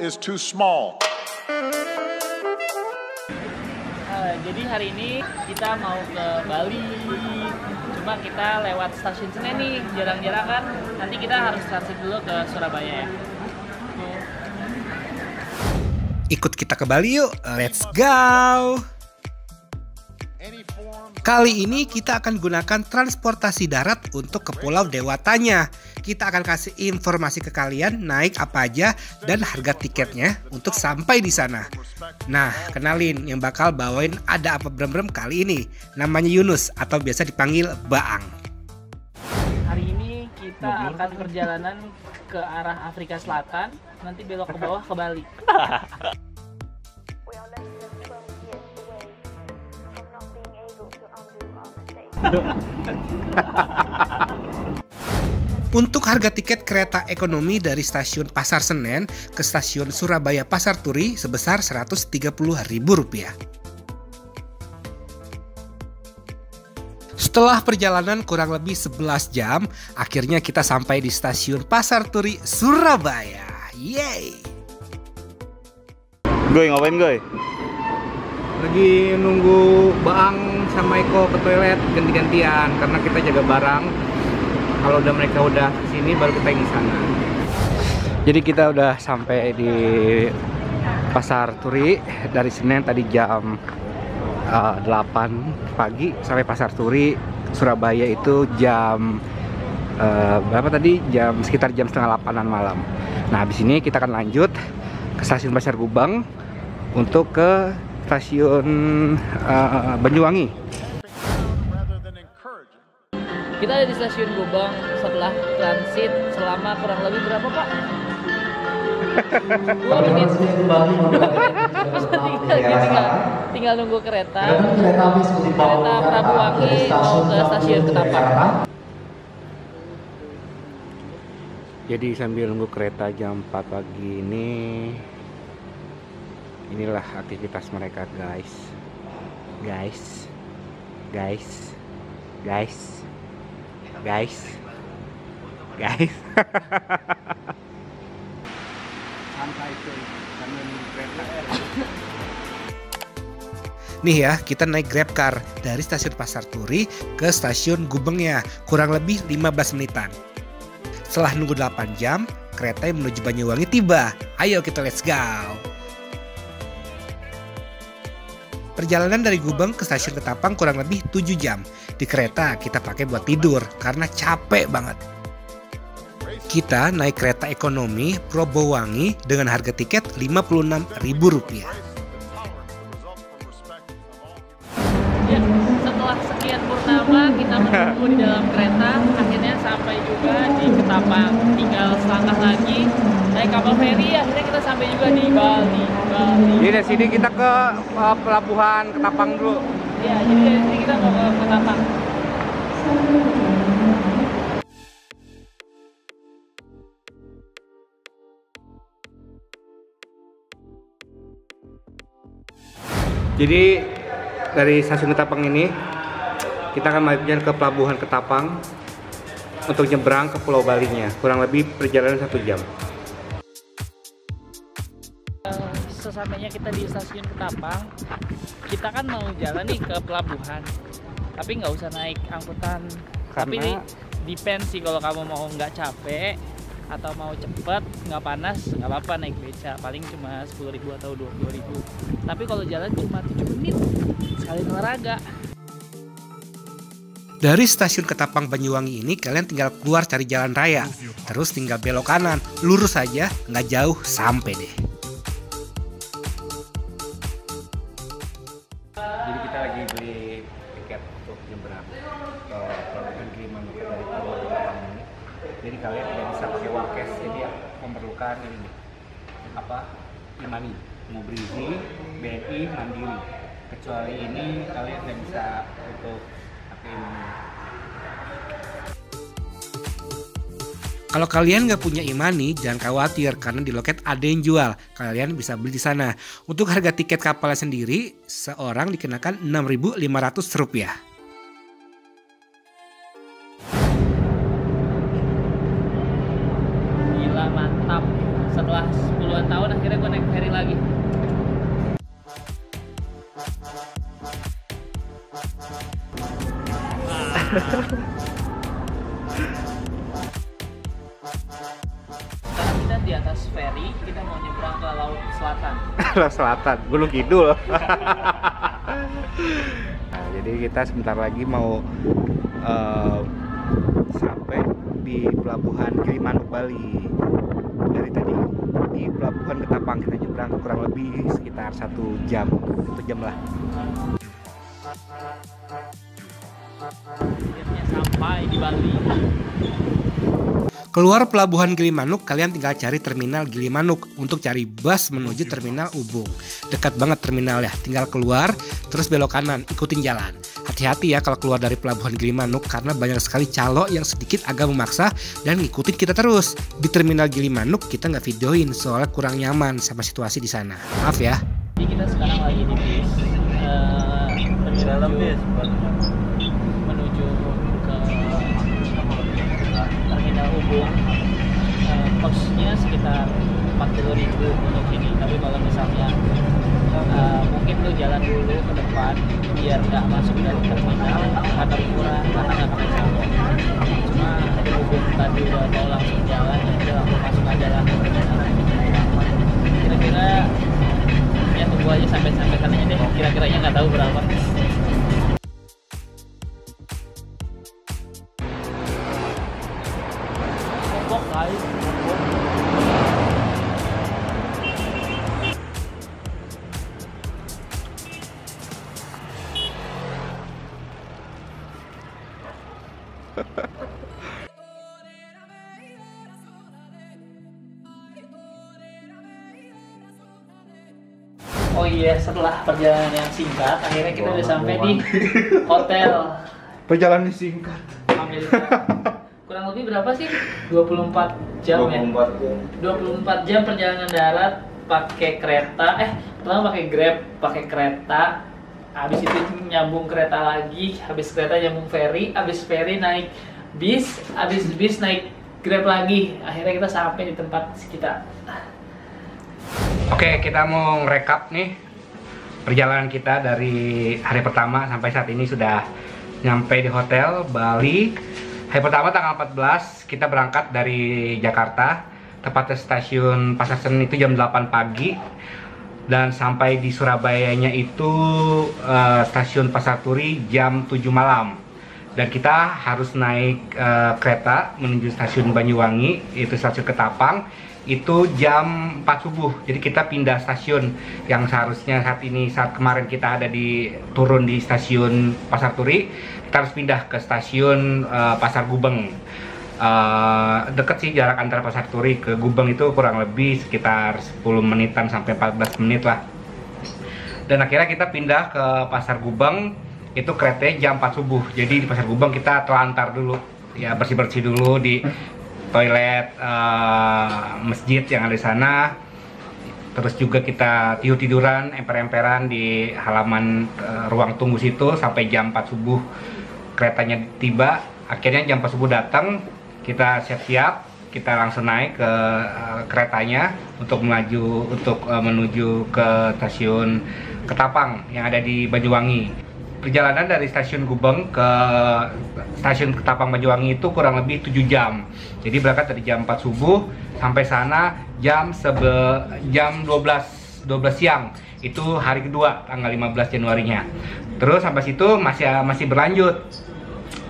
is too small. Jadi hari ini kita mau ke Bali, cuma kita lewat stasiun Senen nih, jarang-jarang kan. Nanti kita harus transit dulu ke Surabaya ya. Ikut kita ke Bali yuk, let's go! Kali ini kita akan gunakan transportasi darat untuk ke Pulau Dewatanya. Kita akan kasih informasi ke kalian naik apa aja dan harga tiketnya untuk sampai di sana. Nah, kenalin yang bakal bawain ada apa brem-brem kali ini. Namanya Yunus atau biasa dipanggil Baang. Hari ini kita akan perjalanan ke arah Afrika Selatan, nanti belok ke bawah ke Bali. Untuk harga tiket kereta ekonomi dari stasiun Pasar Senen ke stasiun Surabaya Pasar Turi sebesar Rp130.000. Setelah perjalanan kurang lebih 11 jam, akhirnya kita sampai di stasiun Pasar Turi, Surabaya. Yeay! Goy, ngapain Goy? Lagi nunggu Baang sama Eko ke toilet ganti-gantian karena kita jaga barang. Kalau mereka udah kesini baru kita yang di sana. Jadi kita udah sampai di Pasar Turi dari Senen tadi jam 8 pagi sampai Pasar Turi Surabaya itu jam berapa tadi? Sekitar jam setengah 8-an malam. Nah, habis ini kita akan lanjut ke stasiun Pasar Gubeng untuk ke stasiun Banyuwangi. Kita ada di stasiun Gubeng setelah transit selama kurang lebih berapa Pak? 2 menit. Terus tinggal nunggu kereta Prabuwangi mau ke stasiun Ketapang. Jadi sambil nunggu kereta jam 4 pagi ini, inilah aktivitas mereka guys. Santai cuy, karena nunggu kereta. Nih ya, kita naik Grabcar dari stasiun Pasar Turi ke stasiun Gubengnya, kurang lebih 15 menitan. Setelah nunggu 8 jam, kereta yang menuju Banyuwangi tiba. Ayo kita let's go! Perjalanan dari Gubeng ke stasiun Ketapang kurang lebih 7 jam. Di kereta kita pakai buat tidur karena capek banget. Kita naik kereta ekonomi Prabuwangi dengan harga tiket Rp56.000. Ya, setelah sekian purnama kita menunggu di dalam kereta, akhirnya sampai juga di Ketapang. Tinggal selangkah lagi naik kapal feri, akhirnya kita sampai juga di Bali. Jadi dari sini kita ke pelabuhan Ketapang dulu. Ya, jadi dari sini kita mau ke Ketapang. Jadi dari stasiun Ketapang ini kita akan berjalan ke pelabuhan Ketapang untuk nyebrang ke Pulau Balinya. Kurang lebih perjalanan 1 jam. Sesampainya kita di stasiun Ketapang, kita kan mau jalan nih ke pelabuhan, tapi nggak usah naik angkutan. Tapi depends sih, kalau kamu mau nggak capek atau mau cepet nggak panas, nggak apa-apa naik beca, paling cuma 10.000 atau 20.000. Tapi kalau jalan cuma 7 menit sekali olahraga. Dari stasiun Ketapang Banyuwangi ini kalian tinggal keluar cari jalan raya, terus tinggal belok kanan, lurus aja, nggak jauh sampai deh. Jadi kita lagi beli tiket untuk nyebrang ke pelabuhan Gilimanuk dari Pulau Ketapang ini. Jadi kalian tidak bisa pakai uang cash, jadi memerlukan ini e-money, Mubrizi, BNI, Mandiri. Kecuali ini kalian tidak bisa untuk pakai e-money. Kalau kalian nggak punya e-money, jangan khawatir karena di loket ada yang jual. Kalian bisa beli di sana. Untuk harga tiket kapalnya sendiri, seorang dikenakan Rp6.500. Gila, mantap. Setelah puluhan tahun akhirnya Sekarang kita di atas ferry, kita mau nyebrang ke laut selatan. Laut Selatan, Gunung Kidul. Nah, jadi kita sebentar lagi mau sampai di pelabuhan Gilimanuk, Bali. Dari tadi di pelabuhan Ketapang kita nyebrang kurang lebih sekitar 1 jam lah. Akhirnya sampai di Bali. Keluar pelabuhan Gilimanuk, kalian tinggal cari terminal Gilimanuk untuk cari bus menuju terminal Ubung. Dekat banget terminalnya, tinggal keluar, terus belok kanan, ikutin jalan. Hati-hati ya kalau keluar dari pelabuhan Gilimanuk karena banyak sekali calo yang sedikit agak memaksa dan ngikutin kita terus. Di terminal Gilimanuk kita nggak videoin soalnya kurang nyaman sama situasi di sana. Maaf ya. Jadi kita sekarang lagi di bis menuju ke terminal Ubung. Kosnya sekitar 40.000 untuk ini. Tapi kalau misalnya mungkin lu jalan dulu ke depan biar nggak masuk dari terminal atau murah karena nggak pakai saldo. Cuma Ubung tadi udah mau langsung jalan, jadi langsung masuk aja lah ke terminal. Kira-kira ya tunggu aja sampai sananya deh. Kira-kiranya nggak tahu berapa. Lombok guys, oh iya, setelah perjalanan yang singkat, akhirnya kita udah sampai di hotel Perjalanan singkat. Amerika. Kurang lebih berapa sih? 24 jam ya? 24 jam perjalanan darat pakai kereta. Pertama pakai Grab, pakai kereta. Habis itu nyambung kereta lagi, habis kereta nyambung ferry, habis ferry naik bis, habis bis naik Grab lagi. Akhirnya kita sampai di tempat kita. Oke, kita mau ngerekap nih perjalanan kita dari hari pertama sampai saat ini sudah nyampe di hotel Bali. Hari pertama tanggal 14 kita berangkat dari Jakarta, tepatnya stasiun Pasar Senen itu jam 8 pagi. Dan sampai di Surabayanya itu stasiun Pasar Turi jam 7 malam. Dan kita harus naik kereta menuju stasiun Banyuwangi, itu stasiun Ketapang, itu jam 4 subuh. Jadi kita pindah stasiun yang seharusnya saat kemarin kita ada turun di stasiun Pasar Turi, kita harus pindah ke stasiun Pasar Gubeng. Deket sih jarak antara Pasar Turi ke Gubeng itu kurang lebih sekitar 10 menitan sampai 14 menit lah. Dan akhirnya kita pindah ke Pasar Gubeng, itu keretanya jam 4 subuh. Jadi di Pasar Gubeng kita telantar dulu, ya bersih-bersih dulu di toilet masjid yang ada di sana. Terus juga kita tidur-tiduran, emper-emperan di halaman ruang tunggu situ sampai jam 4 subuh keretanya tiba. Akhirnya jam 4 subuh datang, kita siap-siap, kita langsung naik ke keretanya untuk menuju ke stasiun Ketapang yang ada di Banyuwangi. Perjalanan dari stasiun Gubeng ke stasiun Ketapang Banyuwangi itu kurang lebih 7 jam. Jadi berangkat dari jam 4 subuh sampai sana jam 12 siang. Itu hari kedua tanggal 15 Januarinya. Terus sampai situ masih berlanjut.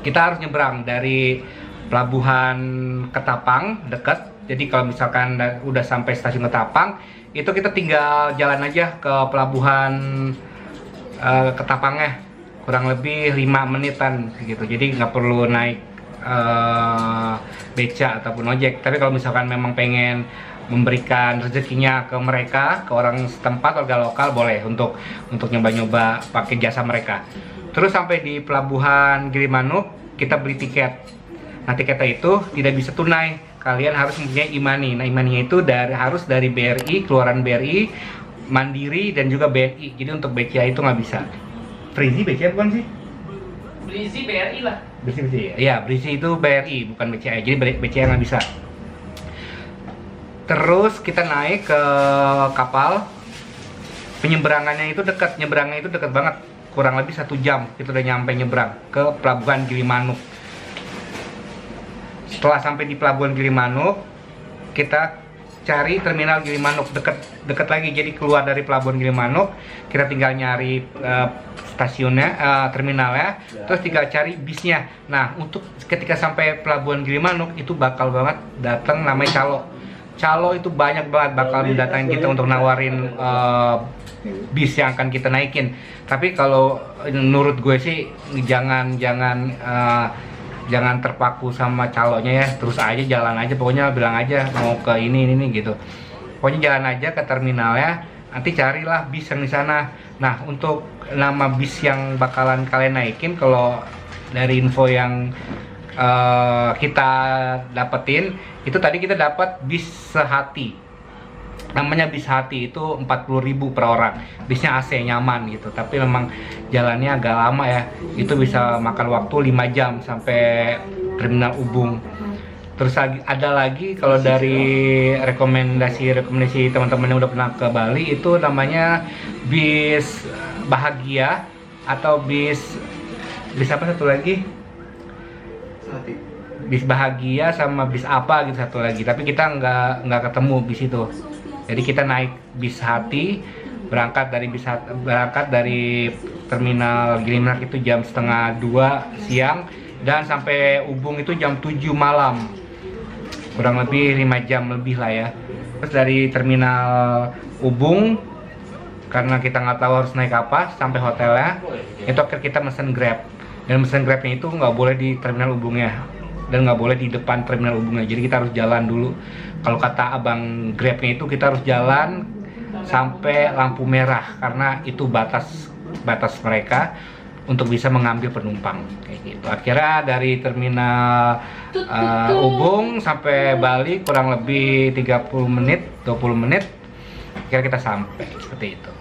Kita harus nyebrang dari pelabuhan Ketapang dekat. Jadi kalau misalkan udah sampai stasiun Ketapang, itu kita tinggal jalan aja ke pelabuhan Ketapangnya, kurang lebih 5 menitan gitu. Jadi nggak perlu naik beca ataupun ojek. Tapi kalau misalkan memang pengen memberikan rezekinya ke mereka, ke orang setempat, warga lokal, boleh untuk nyoba-nyoba pakai jasa mereka. Terus sampai di pelabuhan Gilimanuk, kita beli tiket. Nah, tiketnya itu tidak bisa tunai, kalian harus mempunyai e-money. Nah, e-money-nya itu harus dari BRI, keluaran BRI, Mandiri, dan juga BNI. Jadi untuk BCA itu nggak bisa. Brizi BCA bukan sih? Brizi BRI lah. Brizi, ya Brizi itu BRI, bukan BCA. Jadi BCA nggak bisa. Terus kita naik ke kapal. Penyeberangannya itu dekat, nyebrangnya itu dekat banget. kurang lebih 1 jam kita udah nyampe nyebrang ke Pelabuhan Gilimanuk. Setelah sampai di Pelabuhan Gilimanuk, kita cari terminal Gilimanuk deket lagi. Jadi keluar dari Pelabuhan Gilimanuk, kita tinggal nyari stasiunnya, terminalnya, terus tinggal cari bisnya. Nah, untuk ketika sampai Pelabuhan Gilimanuk itu bakal banget datang namanya calo. Calo itu banyak banget bakal mendatangin kita untuk nawarin bis yang akan kita naikin. Tapi kalau menurut gue sih jangan terpaku sama calonya ya, terus aja jalan aja, pokoknya bilang aja mau ke ini gitu. Pokoknya jalan aja ke terminalnya, nanti carilah bis yang di sana. Nah, untuk nama bis yang bakalan kalian naikin, kalau dari info yang kita dapetin, itu tadi kita dapat bis Sehati. Namanya bis Hati, itu 40.000 per orang. Bisnya AC, nyaman gitu. Tapi memang jalannya agak lama ya. Itu bisa makan waktu 5 jam sampai Terminal Ubung. Terus ada lagi kalau dari rekomendasi teman-teman yang udah pernah ke Bali, itu namanya bis Bahagia atau bis apa satu lagi? Bis Bahagia sama bis apa gitu satu lagi. Tapi kita nggak ketemu bis itu. Jadi kita naik bis Hati, berangkat dari terminal Gilimanuk itu jam 1:30 siang, dan sampai Ubung itu jam 7 malam. Kurang lebih 5 jam lebih lah ya. Terus dari terminal Ubung, karena kita nggak tahu harus naik apa sampai hotelnya, itu akhirnya kita mesen Grab. Dan mesen Grabnya itu nggak boleh di terminal Ubungnya, dan nggak boleh di depan terminal Ubungnya. Jadi kita harus jalan dulu. Kalau kata abang Grabnya itu kita harus jalan sampai lampu merah, karena itu batas mereka untuk bisa mengambil penumpang kayak gitu. Akhirnya dari terminal Ubung sampai Bali kurang lebih 20 menit, akhirnya kita sampai seperti itu.